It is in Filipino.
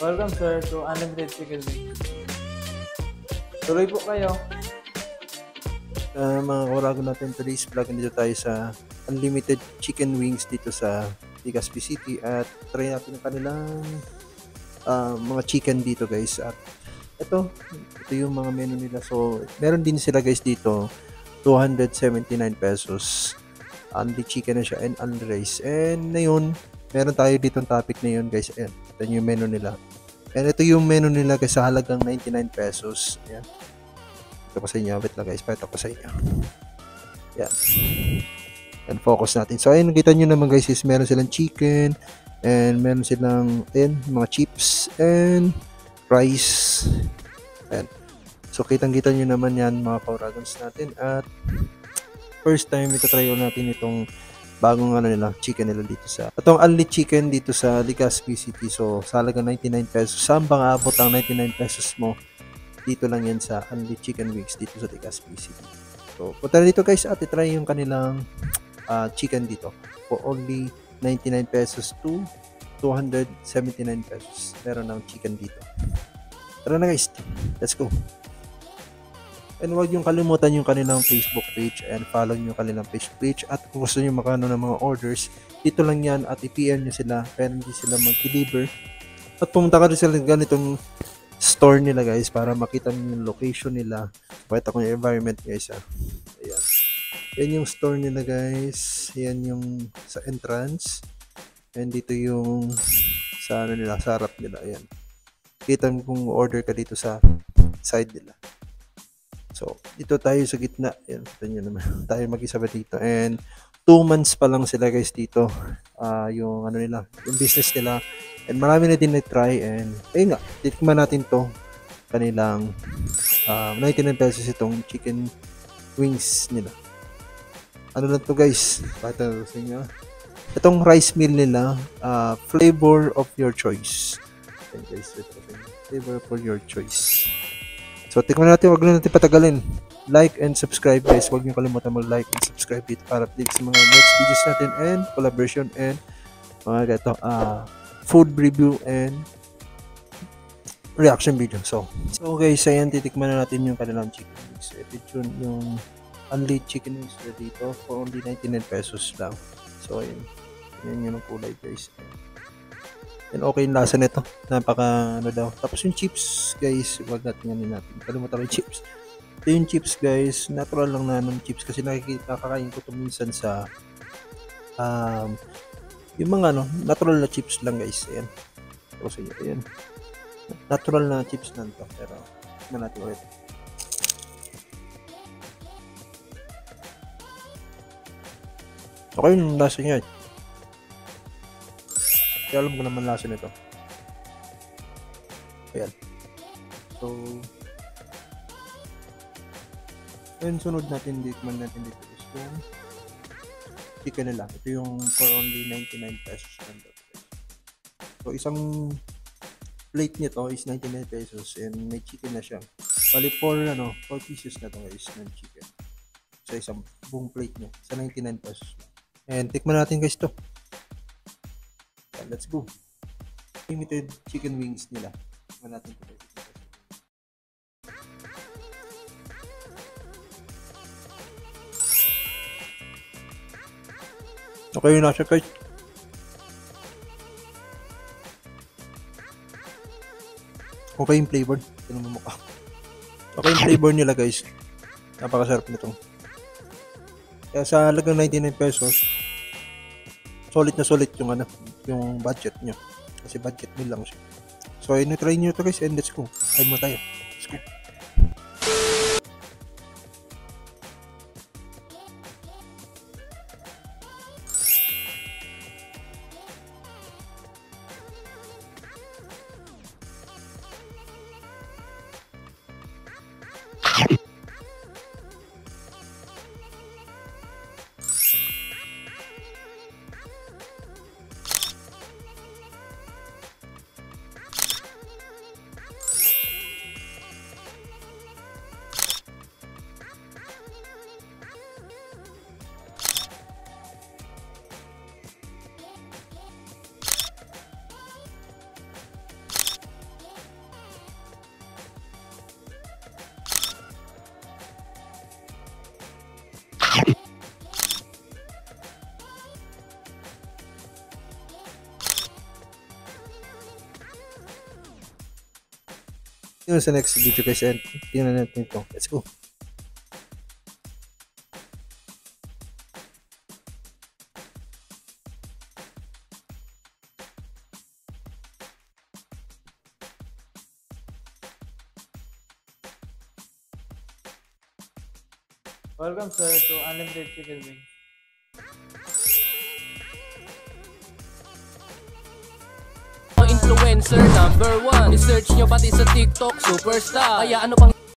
Welcome sir to Unlimited Chicken Wings. Tuloy po kayo. Mga kaurago natin, today's vlog, nandito tayo sa Unlimited Chicken Wings dito sa Legazpi City at try natin ang kanilang mga chicken dito guys. At ito yung mga menu nila. So meron din sila guys dito 279 pesos. Only chicken na siya and only rice. And ngayon meron tayo dito ang topic na yun guys. Ayan, ito yung menu nila. And ito yung menu nila guys sa halagang 99 pesos. Ayan. Ito ko sa inyo. Wait lang guys. Pakita ko sa inyo. Yan. And focus natin. So ayun, nakita nyo naman guys is meron silang chicken. And meron silang mga chips. And rice. Ayan. So kitang-kita nyo naman yan mga kauragans natin. At first time ito try natin itong bagong nila, chicken nila dito sa itong only chicken dito sa Legazpi City. So sa halagang 99 pesos. Saan bang abot ang 99 pesos mo? Dito lang yan sa only chicken wings dito sa Legazpi City. So punta dito guys at try yung kanilang chicken dito for only 99 pesos to 279 pesos. Meron ng chicken dito. Tara na guys, let's go. And huwag yung kalimutan yung kanilang Facebook page and follow nyo yung kanilang Facebook page. At kung gusto nyo makano ng mga orders, dito lang yan at i-PM nyo sila pero hindi sila mag-deliver. At pumunta ka rin sila ganitong store nila guys para makita nyo yung location nila. Pakita ko yung environment guys ha. Ayan. Yan yung store nila guys. Yan yung sa entrance. And dito yung sa ano nila, sa harap nila. Ayan. Kita mo kung order ka dito sa side nila. So, dito tayo sa gitna. Ayan, ito nyo naman. Tayo mag-isa ba dito. And 2 months pa lang sila guys dito. Yung ano nila, yung business nila. And marami na din na-try. And ayun nga, titikman natin to. Kanilang 99 pesos itong chicken wings nila. Ano lang to guys? Pakita sa inyo. Itong rice meal nila, flavor of your choice. Ayan guys, flavor for your choice. So, tikman natin. Huwag na natin patagalin. Like and subscribe guys. Huwag niyo kalimutan mag-like and subscribe dito para update sa mga next videos natin and collaboration and mga gato, food review and reaction video. So guys, ayan, titikman na natin yung kanilang chicken wings. Ito yung only chicken wings dito for only 99 pesos lang. So, ayan. Yan yung kulay guys. And okay yung lasa nito. Napaka ano daw. Tapos yung chips guys, wag natin kalimutan ko yung chips. Ito yung chips guys, natural lang na ng chips kasi kakain ko to minsan sa yung mga natural na chips lang guys. Ayan. Tapos ayan. Natural na chips lang to. Pero tignan natin ulit. Okay yung lasa niya. Kaya alam ko naman lasa nito. Ayan. So, and sunod natin, tikman natin dito is yung chicken nila. Ito yung for only 99 pesos lang daw. So, isang plate nito is 99 pesos and may chicken na siya. Bali 4 pieces na to guys ng chicken. So, isang buong plate niya sa 99 pesos lang. And tikman natin guys to. Let's go. Limited chicken wings nila. Tingnan natin ito. Okay yung nasa guys. Okay yung flavor. Tingnan mo mukha. Okay yung flavor nila guys. Napakasarap nito. Kaya sa halagang 99 pesos, solid na solid yung budget nyo. Kasi budget meal lang siya. So, try nyo ito guys and let's go. Try mo tayo. Let's go. See you sa next video guys, and tingnan natin ito. Let's go. Welcome sir to unlimited chicken wings. Influencer number 1, i-search nyo pati sa TikTok, superstar. Kaya ano pang